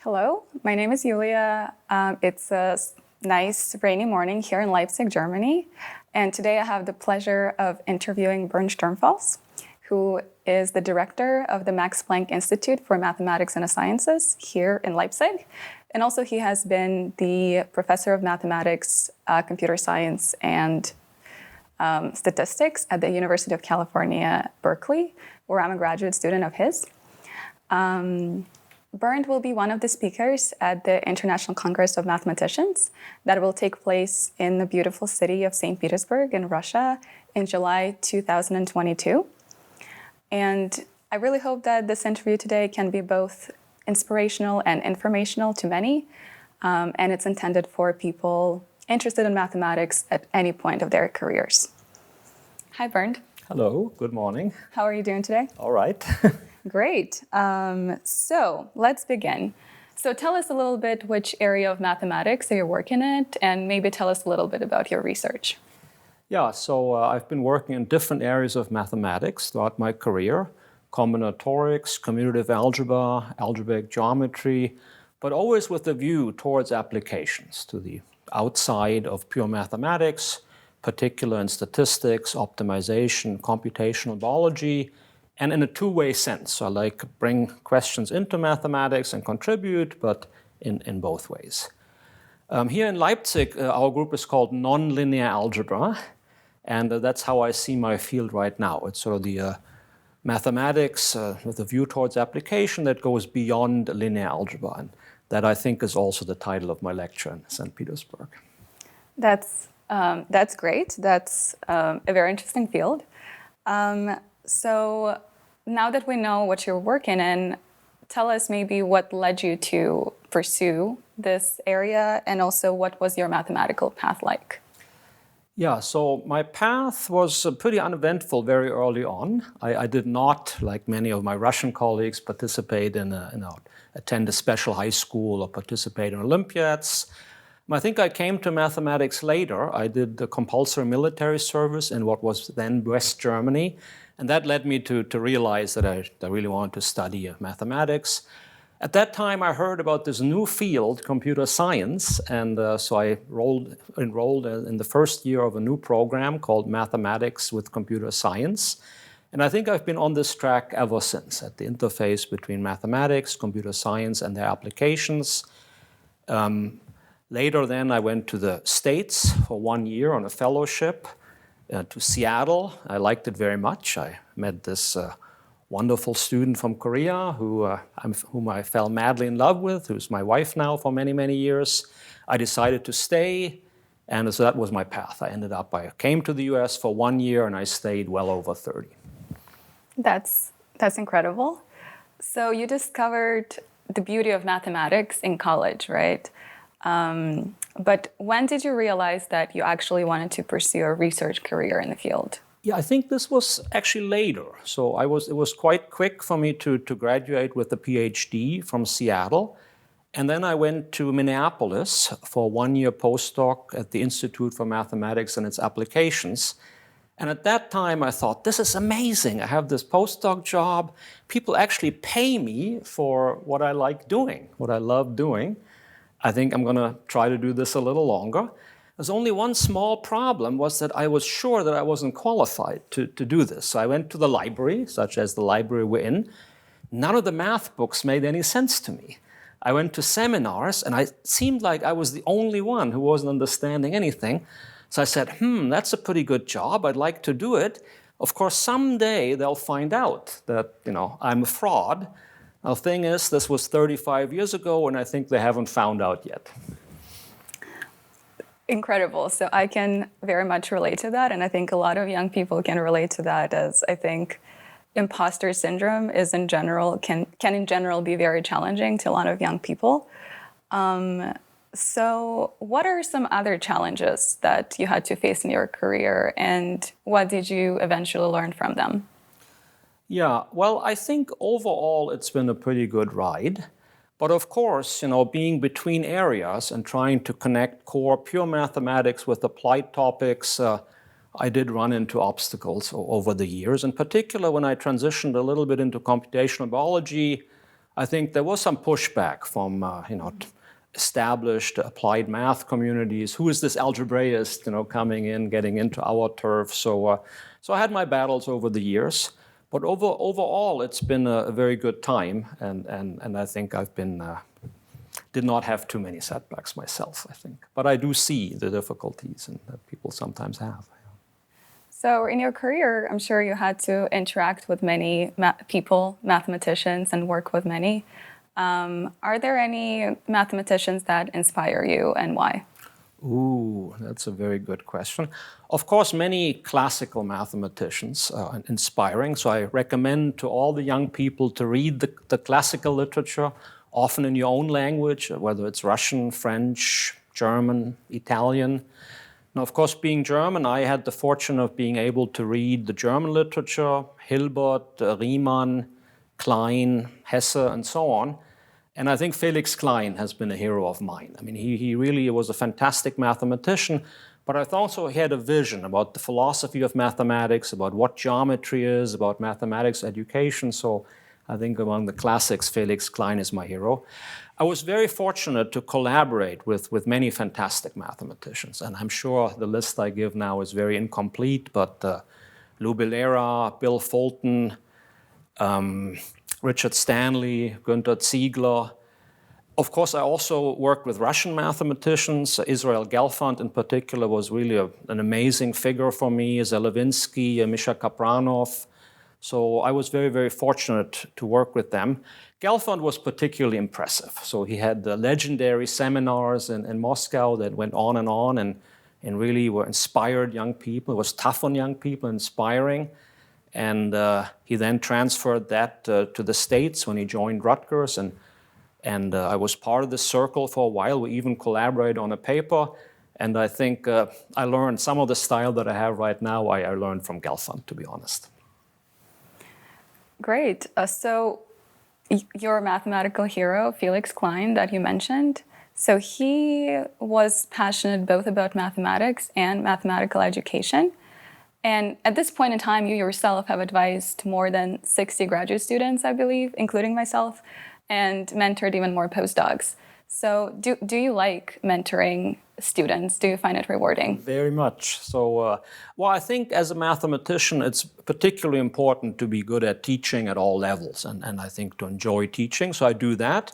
Hello, my name is Yulia. It's a nice rainy morning here in Leipzig, Germany. And today I have the pleasure of interviewing Bernd Sturmfels, who is the director of the Max Planck Institute for Mathematics and the Sciences here in Leipzig. And also he has been the professor of mathematics, computer science, and statistics at the University of California, Berkeley, where I'm a graduate student of his. Bernd will be one of the speakers at the International Congress of Mathematicians that will take place in the beautiful city of St. Petersburg in Russia in July 2022. And I really hope that this interview today can be both inspirational and informational to many, and it's intended for people interested in mathematics at any point of their careers. Hi, Bernd. Hello, good morning. How are you doing today? All right. Great. So let's begin. So tell us a little bit which area of mathematics that you're working in, and maybe tell us a little bit about your research. Yeah, so I've been working in different areas of mathematics throughout my career: combinatorics, commutative algebra, algebraic geometry, but always with a view towards applications to the outside of pure mathematics, particular in statistics, optimization, computational biology, and in a two-way sense. So I like to bring questions into mathematics and contribute, but in both ways. Here in Leipzig, our group is called nonlinear algebra, and that's how I see my field right now. It's sort of the mathematics with a view towards application that goes beyond linear algebra, and that I think is also the title of my lecture in St. Petersburg. That's great. That's a very interesting field. So now that we know what you're working in, tell us maybe what led you to pursue this area, and also what was your mathematical path like? Yeah, so my path was pretty uneventful very early on. I did not, like many of my Russian colleagues, participate attend a special high school or participate in Olympiads. I think I came to mathematics later. I did the compulsory military service in what was then West Germany. And that led me to realize that I really wanted to study mathematics. At that time, I heard about this new field, computer science, and so I enrolled in the first year of a new program called Mathematics with Computer Science. And I think I've been on this track ever since, at the interface between mathematics, computer science, and their applications. Later then, I went to the States for 1 year on a fellowship. To Seattle. I liked it very much. I met this wonderful student from Korea whom I fell madly in love with, who's my wife now for many, many years. I decided to stay, and so that was my path. I came to the US for 1 year, and I stayed well over 30. That's incredible. So you discovered the beauty of mathematics in college, right? But when did you realize that you actually wanted to pursue a research career in the field? Yeah, I think this was actually later. So it was quite quick for me to graduate with a PhD from Seattle. And then I went to Minneapolis for a 1-year postdoc at the Institute for Mathematics and its Applications. And at that time I thought, this is amazing. I have this postdoc job. People actually pay me for what I like doing, what I love doing. I think I'm going to try to do this a little longer. There's only one small problem, was that I was sure that I wasn't qualified to do this. So I went to the library, such as the library we're in. None of the math books made any sense to me. I went to seminars, and it seemed like I was the only one who wasn't understanding anything. So I said, that's a pretty good job. I'd like to do it. Of course, someday they'll find out that, I'm a fraud. The thing is, this was 35 years ago, and I think they haven't found out yet. Incredible. So I can very much relate to that, and I think a lot of young people can relate to that, as I think imposter syndrome is can in general be very challenging to a lot of young people. So what are some other challenges that you had to face in your career, and what did you eventually learn from them? Yeah, well, I think overall it's been a pretty good ride. But of course, being between areas and trying to connect core pure mathematics with applied topics, I did run into obstacles over the years. In particular, when I transitioned a little bit into computational biology, I think there was some pushback from established applied math communities. Who is this algebraist, coming in, getting into our turf? So I had my battles over the years, but overall it's been a very good time, and I think I've been did not have too many setbacks myself, I think. But I do see the difficulties that people sometimes have. So in your career, I'm sure you had to interact with many people, mathematicians, and work with many. Are there any mathematicians that inspire you, and why? Ooh, that's a very good question. Of course, many classical mathematicians are inspiring, so I recommend to all the young people to read the classical literature, often in your own language, whether it's Russian, French, German, Italian. Now, of course, being German, I had the fortune of being able to read the German literature, Hilbert, Riemann, Klein, Hesse, and so on. And I think Felix Klein has been a hero of mine. I mean, he really was a fantastic mathematician, but I thought also he had a vision about the philosophy of mathematics, about what geometry is, about mathematics education. So I think among the classics, Felix Klein is my hero. I was very fortunate to collaborate with many fantastic mathematicians, and I'm sure the list I give now is very incomplete, but Lou Billera, Bill Fulton, Richard Stanley, Günter Ziegler. Of course, I also worked with Russian mathematicians. Israel Gelfand in particular was really an amazing figure for me, Zelevinsky, Misha Kapranov. So I was very, very fortunate to work with them. Gelfand was particularly impressive. So he had the legendary seminars in Moscow that went on and really were inspired young people. It was tough on young people, inspiring. And he then transferred that to the States when he joined Rutgers. And I was part of this circle for a while. We even collaborated on a paper. And I think I learned some of the style that I have right now, I learned from Gelfand, to be honest. Great. So your mathematical hero, Felix Klein, that you mentioned, so he was passionate both about mathematics and mathematical education. And at this point in time, you yourself have advised more than 60 graduate students, I believe, including myself, and mentored even more postdocs. So do you like mentoring students? Do you find it rewarding? Very much. So, well, I think as a mathematician, it's particularly important to be good at teaching at all levels, and I think to enjoy teaching, so I do that.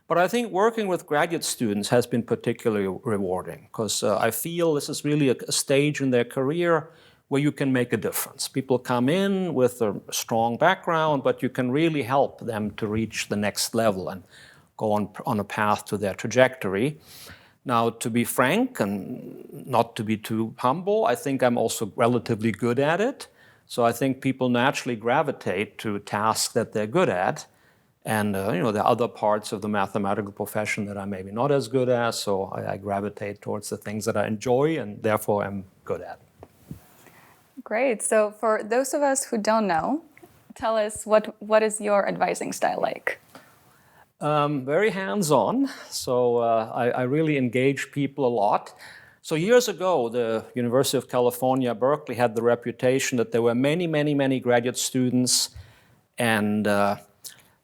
But I think working with graduate students has been particularly rewarding, because I feel this is really a stage in their career where you can make a difference. People come in with a strong background, but you can really help them to reach the next level and go on a path to their trajectory. Now, to be frank and not to be too humble, I think I'm also relatively good at it. So I think people naturally gravitate to tasks that they're good at. And there are other parts of the mathematical profession that I'm maybe not as good at, so I gravitate towards the things that I enjoy and therefore am good at. Great. So for those of us who don't know, tell us what is your advising style like? Very hands-on, so I really engage people a lot. So years ago, the University of California, Berkeley had the reputation that there were many graduate students, and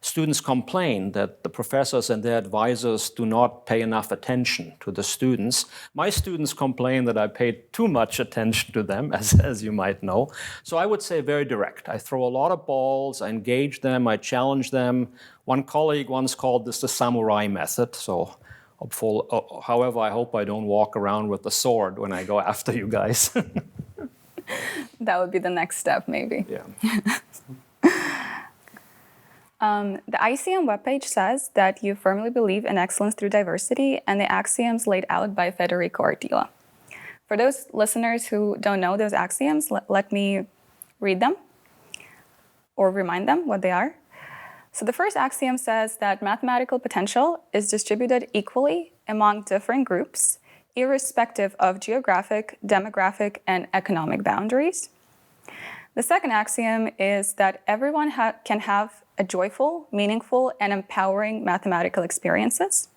students complained that the professors and their advisors do not pay enough attention to the students. My students complain that I paid too much attention to them, as you might know. So I would say very direct. I throw a lot of balls, I engage them, I challenge them. One colleague once called this the samurai method. So, however, I hope I don't walk around with a sword when I go after you guys. That would be the next step, maybe. Yeah. The ICM webpage says that you firmly believe in excellence through diversity and the axioms laid out by Federico Artila. For those listeners who don't know those axioms, let me read them or remind them what they are. So the first axiom says that mathematical potential is distributed equally among different groups, irrespective of geographic, demographic, and economic boundaries. The second axiom is that everyone can have a joyful, meaningful, and empowering mathematical experiences.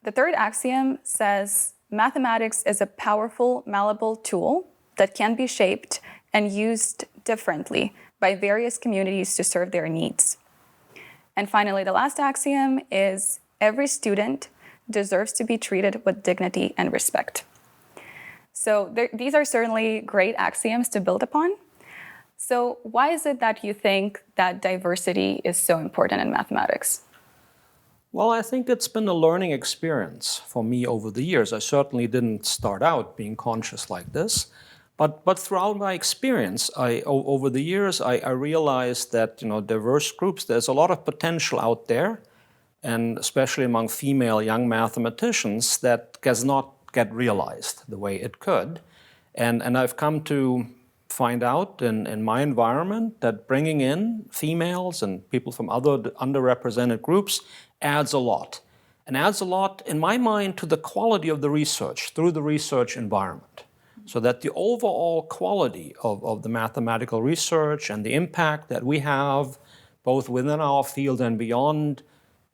The third axiom says mathematics is a powerful, malleable tool that can be shaped and used differently by various communities to serve their needs. And finally, the last axiom is every student deserves to be treated with dignity and respect. So these are certainly great axioms to build upon. So why is it that you think that diversity is so important in mathematics? Well, I think it's been a learning experience for me over the years. I certainly didn't start out being conscious like this. But throughout my experience, over the years, I realized that diverse groups, there's a lot of potential out there, and especially among female young mathematicians, that does not get realized the way it could. And I've come to find out in my environment that bringing in females and people from other underrepresented groups adds a lot. And adds a lot, in my mind, to the quality of the research through the research environment. So that the overall quality of the mathematical research and the impact that we have, both within our field and beyond,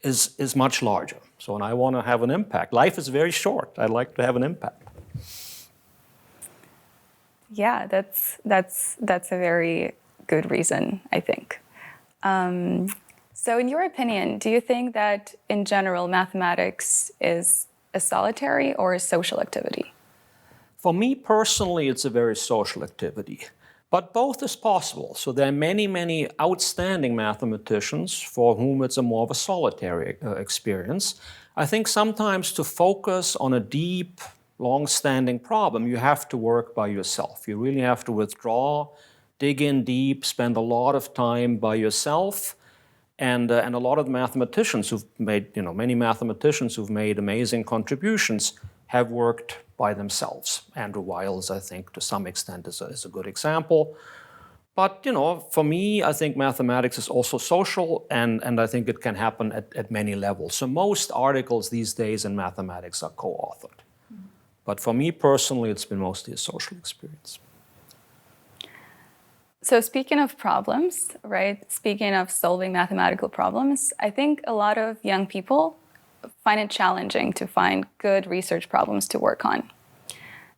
is much larger. So, and I want to have an impact. Life is very short. I'd like to have an impact. Yeah, that's a very good reason, I think. So in your opinion, do you think that in general mathematics is a solitary or a social activity? For me personally, it's a very social activity, but both is possible. So there are many, many outstanding mathematicians for whom it's a more of a solitary experience. I think sometimes to focus on a deep, long-standing problem, you have to work by yourself. You really have to withdraw, dig in deep, spend a lot of time by yourself. And a lot of mathematicians who've made, many mathematicians who've made amazing contributions have worked by themselves. Andrew Wiles, I think, to some extent is a good example. But, for me, I think mathematics is also social, and I think it can happen at many levels. So most articles these days in mathematics are co-authored. But for me personally, it's been mostly a social experience. So speaking of problems, right? Speaking of solving mathematical problems, I think a lot of young people find it challenging to find good research problems to work on.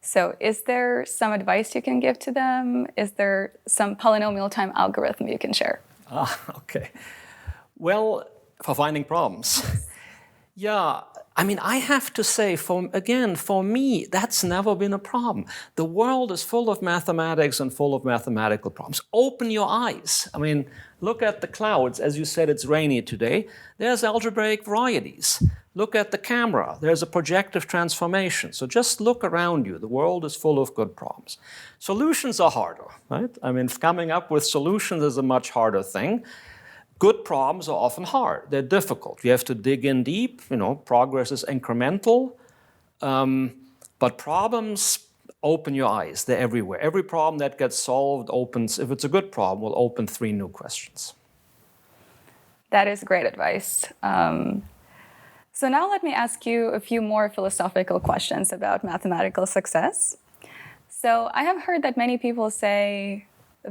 So is there some advice you can give to them? Is there some polynomial time algorithm you can share? Okay. Well, for finding problems. Yeah, I mean, I have to say, for me, that's never been a problem. The world is full of mathematics and full of mathematical problems. Open your eyes. I mean, look at the clouds. As you said, it's rainy today. There's algebraic varieties. Look at the camera. There's a projective transformation. So just look around you. The world is full of good problems. Solutions are harder, right? I mean, coming up with solutions is a much harder thing. Good problems are often hard. They're difficult. You have to dig in deep. Progress is incremental. But problems, open your eyes. They're everywhere. Every problem that gets solved opens, if it's a good problem, will open 3 new questions. That is great advice. So now let me ask you a few more philosophical questions about mathematical success. So I have heard that many people say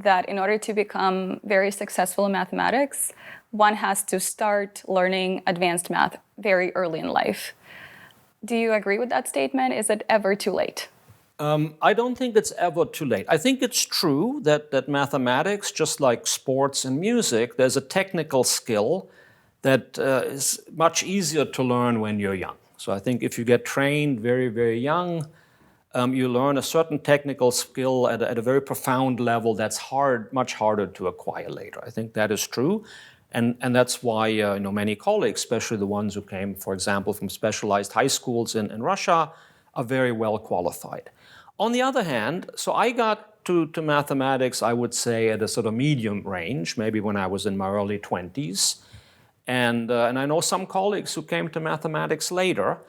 that in order to become very successful in mathematics, one has to start learning advanced math very early in life. Do you agree with that statement? Is it ever too late? I don't think it's ever too late. I think it's true that mathematics, just like sports and music, there's a technical skill that is much easier to learn when you're young. So I think if you get trained very, very young, you learn a certain technical skill at a very profound level that's much harder to acquire later. I think that is true. And that's why many colleagues, especially the ones who came, for example, from specialized high schools in Russia, are very well qualified. On the other hand, so I got to mathematics, I would say, at a sort of medium range, maybe when I was in my early 20s. And I know some colleagues who came to mathematics later.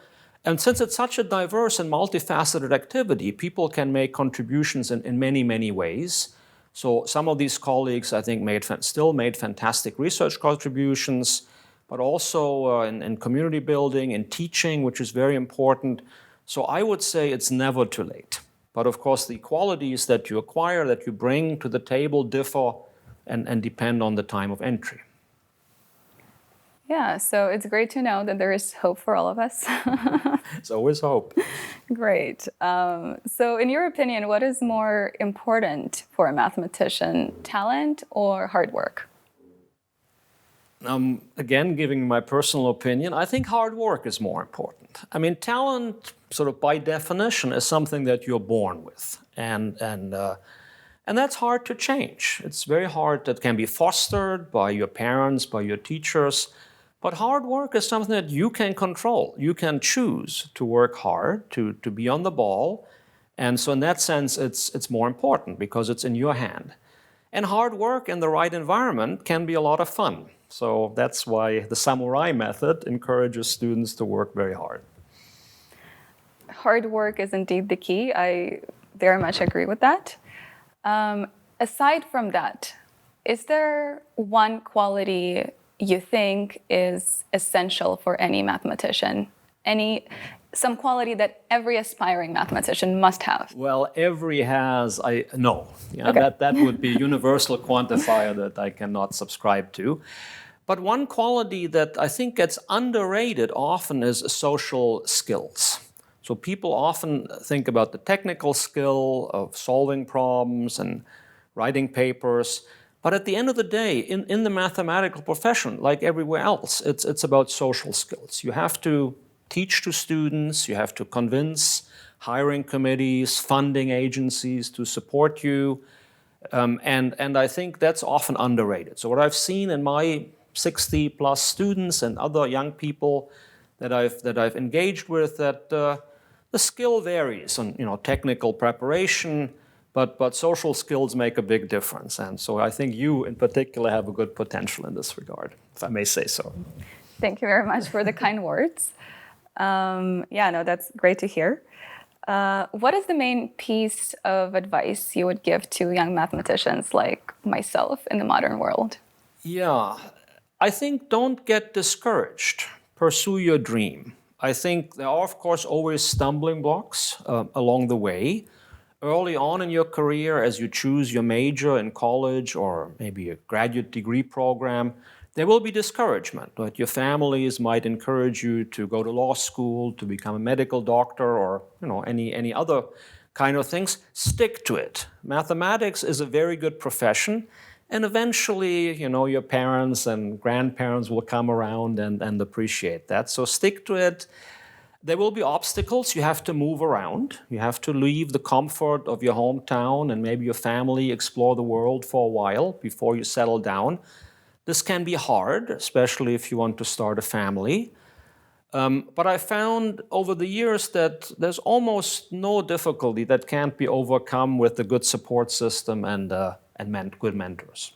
And since it's such a diverse and multifaceted activity, people can make contributions in many, many ways. So some of these colleagues, I think, still made fantastic research contributions, but also in community building, in teaching, which is very important. So I would say it's never too late. But of course, the qualities that you acquire, that you bring to the table differ and depend on the time of entry. Yeah, so it's great to know that there is hope for all of us. There's always hope. Great. So in your opinion, what is more important for a mathematician, talent or hard work? Again, giving my personal opinion, I think hard work is more important. I mean, talent, sort of by definition, is something that you're born with, and that's hard to change. It's very hard. That can be fostered by your parents, by your teachers. But hard work is something that you can control. You can choose to work hard, to be on the ball. And so in that sense, it's more important because it's in your hand. And hard work in the right environment can be a lot of fun. So that's why the samurai method encourages students to work very hard. Hard work is indeed the key. I very much agree with that. Aside from that, is there one quality you think is essential for any mathematician? Some quality that every aspiring mathematician must have? Well, every has, no. Yeah, Okay. that would be a universal quantifier that I cannot subscribe to. But one quality that I think gets underrated often is social skills. So people often think about the technical skill of solving problems and writing papers. But at the end of the day, in the mathematical profession, like everywhere else, it's about social skills. You have to teach to students, you have to convince hiring committees, funding agencies to support you. And I think that's often underrated. So what I've seen in my 60 plus students and other young people that I've engaged with, that the skill varies on technical preparation, but social skills make a big difference. And so I think you in particular have a good potential in this regard, if I may say so. Thank you very much for the kind words. That's great to hear. What is the main piece of advice you would give to young mathematicians like myself in the modern world? Yeah, I think don't get discouraged. Pursue your dream. I think there are, of course, always stumbling blocks along the way. Early on in your career, as you choose your major in college or maybe a graduate degree program, there will be discouragement. But your families might encourage you to go to law school, to become a medical doctor, or any other kind of things. Stick to it. Mathematics is a very good profession. And eventually, your parents and grandparents will come around and appreciate that. So stick to it. There will be obstacles. You have to move around. You have to leave the comfort of your hometown and maybe your family, explore the world for a while before you settle down. This can be hard, especially if you want to start a family. But I found over the years that there's almost no difficulty that can't be overcome with a good support system and good mentors.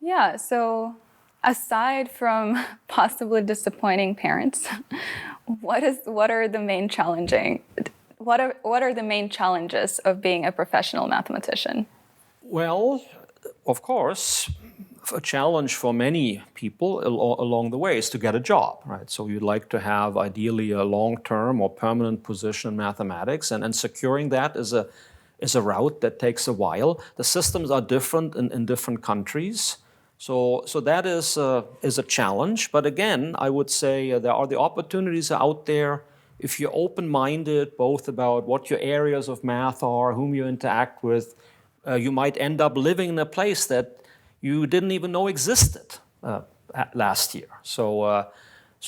Yeah, so aside from possibly disappointing parents, what are the main challenges of being a professional mathematician? Well, of course, a challenge for many people along the way is to get a job, right? So you'd like to have ideally a long-term or permanent position in mathematics, and securing that is a route that takes a while. The systems are different in different countries. So that is a challenge. But again, I would say there are the opportunities out there. If you're open-minded, both about what your areas of math are, whom you interact with, you might end up living in a place that you didn't even know existed last year. So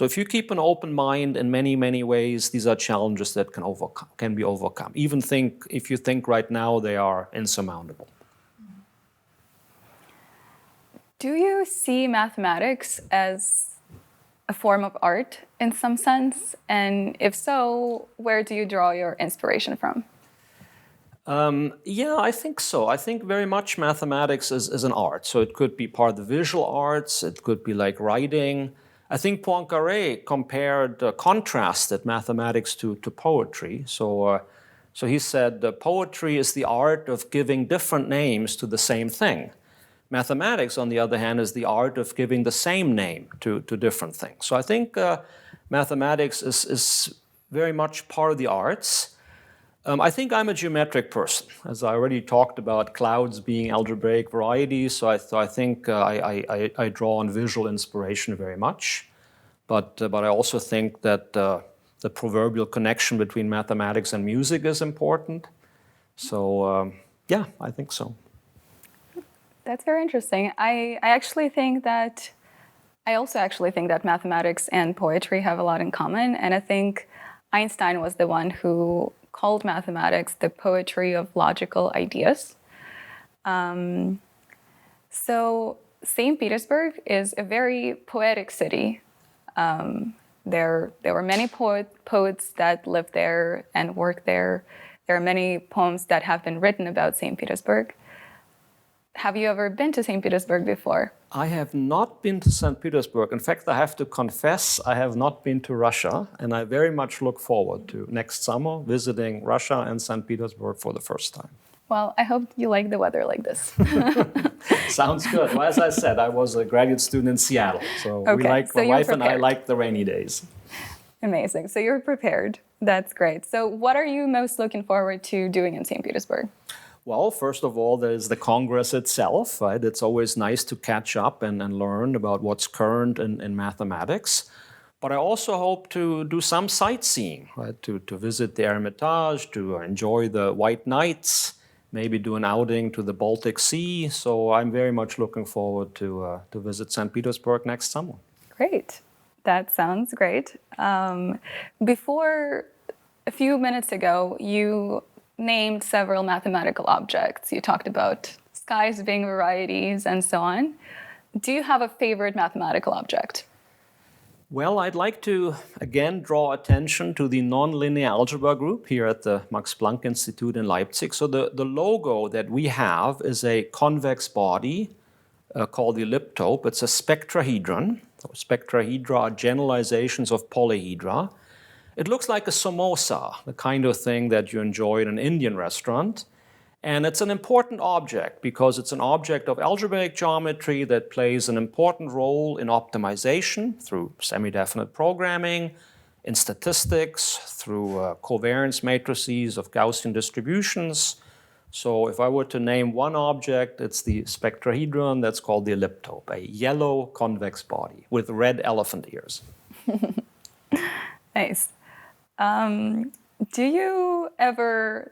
if you keep an open mind in many, many ways, these are challenges that can be overcome. If you think right now they are insurmountable. Do you see mathematics as a form of art in some sense? And if so, where do you draw your inspiration from? Yeah, I think so. I think very much mathematics is an art. So it could be part of the visual arts. It could be like writing. I think Poincaré contrasted mathematics to poetry. So he said poetry is the art of giving different names to the same thing. Mathematics, on the other hand, is the art of giving the same name to different things. So I think mathematics is very much part of the arts. I think I'm a geometric person, as I already talked about clouds being algebraic varieties. So I think I draw on visual inspiration very much. But I also think that the proverbial connection between mathematics and music is important. So yeah, I think so. That's very interesting. I actually think that I also actually think that mathematics and poetry have a lot in common. And I think Einstein was the one who called mathematics the poetry of logical ideas. So St. Petersburg is a very poetic city. There were many poets that lived there and worked there. There are many poems that have been written about St. Petersburg. Have you ever been to St. Petersburg before? I have not been to St. Petersburg. In fact, I have to confess, I have not been to Russia, and I very much look forward to next summer visiting Russia and St. Petersburg for the first time. Well, I hope you like the weather like this. Sounds good. Well, as I said, I was a graduate student in Seattle, so Okay, so my you're wife and I prepared. like the rainy days. Amazing. So you're prepared. That's great. So what are you most looking forward to doing in St. Petersburg? Well, first of all, there's the Congress itself, right? It's always nice to catch up and learn about what's current in mathematics. But I also hope to do some sightseeing, right? To visit the Hermitage, to enjoy the White Nights, maybe do an outing to the Baltic Sea. So I'm very much looking forward to visit St. Petersburg next summer. Great. That sounds great. Before, a few minutes ago, you named several mathematical objects. You talked about skies being varieties and so on. Do you have a favorite mathematical object? Well, I'd like to again draw attention to the nonlinear algebra group here at the Max Planck Institute in Leipzig. So the logo that we have is a convex body called the elliptope. It's a spectrahedron. So spectrahedra are generalizations of polyhedra. It looks like a samosa, the kind of thing that you enjoy in an Indian restaurant. And it's an important object because it's an object of algebraic geometry that plays an important role in optimization through semi-definite programming, in statistics, through covariance matrices of Gaussian distributions. So if I were to name one object, it's the spectrahedron that's called the elliptope, a yellow convex body with red elephant ears. Nice. Do you ever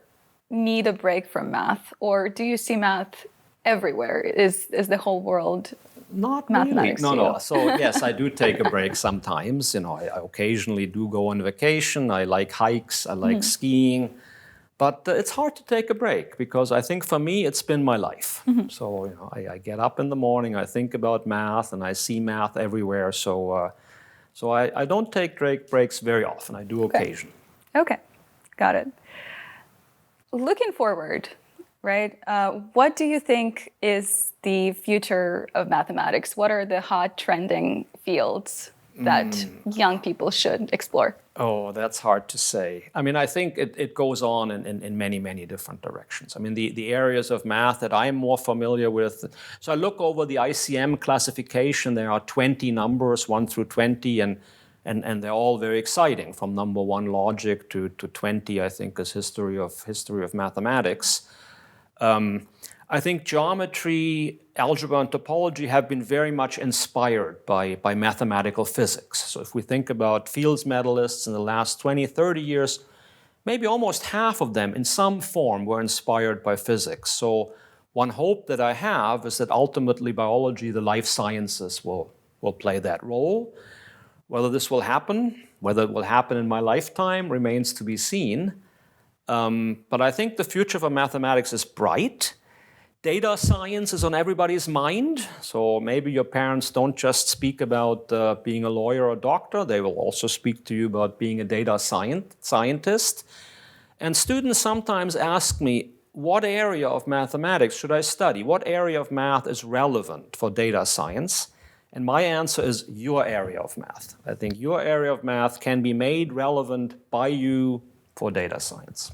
need a break from math, or do you see math everywhere? Is the whole world Not mathematics really. to No. you? So yes, I do take a break sometimes. I occasionally do go on vacation. I like hikes. I like skiing. But it's hard to take a break because I think for me it's been my life. So I get up in the morning, I think about math, and I see math everywhere. So I don't take breaks very often. I do occasionally. Okay, got it. Looking forward, right? What do you think is the future of mathematics? What are the hot trending fields that young people should explore? Oh, that's hard to say. I mean, I think it goes on in many, many different directions. I mean, the areas of math that I'm more familiar with, so I look over the ICM classification, there are 20 numbers, 1 through 20, and they're all very exciting, from number 1 logic to 20, I think, is history of mathematics. I think geometry, algebra, and topology have been very much inspired by mathematical physics. So if we think about Fields medalists in the last 20, 30 years, maybe almost half of them in some form were inspired by physics. So one hope that I have is that ultimately biology, the life sciences will play that role. Whether this will happen, whether it will happen in my lifetime, remains to be seen. But I think the future for mathematics is bright. Data science is on everybody's mind. So maybe your parents don't just speak about being a lawyer or doctor. They will also speak to you about being a data scientist. And students sometimes ask me, what area of mathematics should I study? What area of math is relevant for data science? And my answer is your area of math. I think your area of math can be made relevant by you for data science.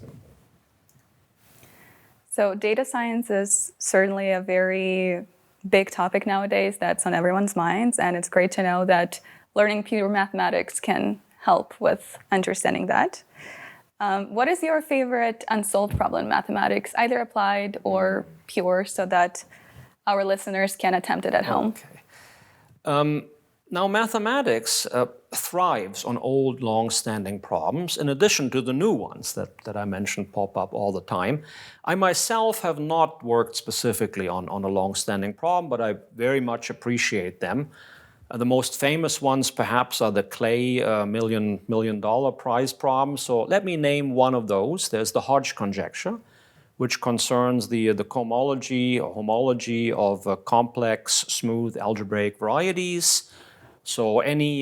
So data science is certainly a very big topic nowadays that's on everyone's minds, and it's great to know that learning pure mathematics can help with understanding that. What is your favorite unsolved problem in mathematics, either applied or pure, so that our listeners can attempt it at home? Okay. Now, mathematics thrives on old, long-standing problems, in addition to the new ones that I mentioned pop up all the time. I myself have not worked specifically on a long-standing problem, but I very much appreciate them. The most famous ones perhaps are the Clay million dollar prize problems. So let me name one of those. There's the Hodge conjecture, which concerns the cohomology or homology of complex, smooth algebraic varieties. So any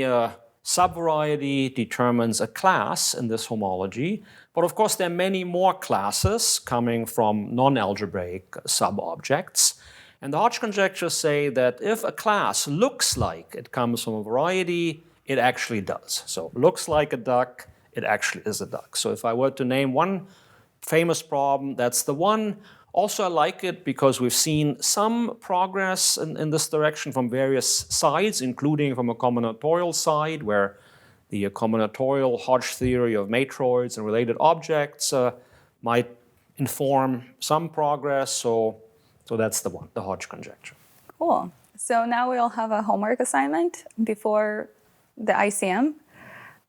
subvariety determines a class in this homology. But of course, there are many more classes coming from non-algebraic subobjects. And the Hodge conjectures say that if a class looks like it comes from a variety, it actually does. So looks like a duck, it actually is a duck. So if I were to name one famous problem, that's the one. Also, I like it because we've seen some progress in this direction from various sides, including from a combinatorial side, where the combinatorial Hodge theory of matroids and related objects might inform some progress. So that's the one, the Hodge conjecture. Cool. So now we'll have a homework assignment before the ICM.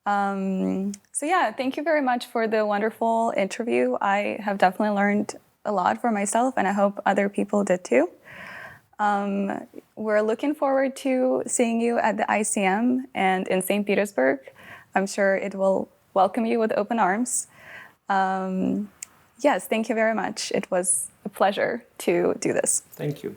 So yeah, thank you very much for the wonderful interview. I have definitely learned a lot for myself, and I hope other people did too. We're looking forward to seeing you at the ICM and in St. Petersburg. I'm sure it will welcome you with open arms. Yes, thank you very much. It was a pleasure to do this. Thank you.